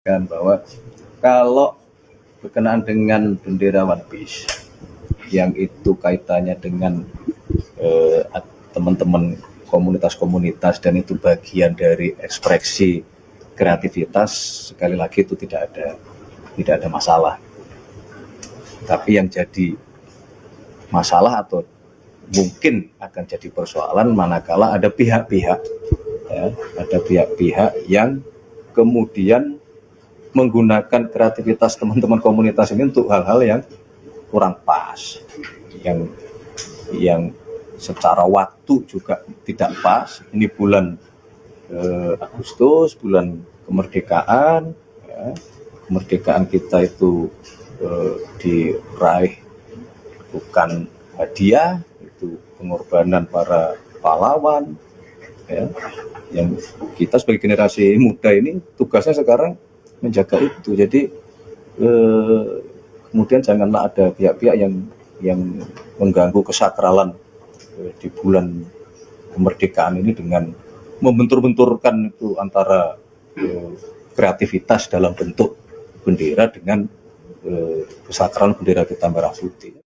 sampaikan bahwa kalau berkenaan dengan bendera One Piece yang itu kaitannya dengan teman-teman komunitas-komunitas dan itu bagian dari ekspresi kreativitas, sekali lagi itu tidak ada masalah. Tapi yang jadi masalah atau mungkin akan jadi persoalan manakala ada pihak-pihak yang kemudian menggunakan kreativitas teman-teman komunitas ini untuk hal-hal yang kurang pas, yang secara waktu juga tidak pas. Ini bulan Agustus, bulan kemerdekaan, kemerdekaan kita itu diraih bukan hadiah, itu pengorbanan para pahlawan, yang kita sebagai generasi muda ini tugasnya sekarang menjaga itu. Jadi kemudian janganlah ada pihak-pihak yang mengganggu kesakralan di bulan kemerdekaan ini dengan membentur-benturkan itu antara kreativitas dalam bentuk bendera dengan kesakralan bendera kita merah putih.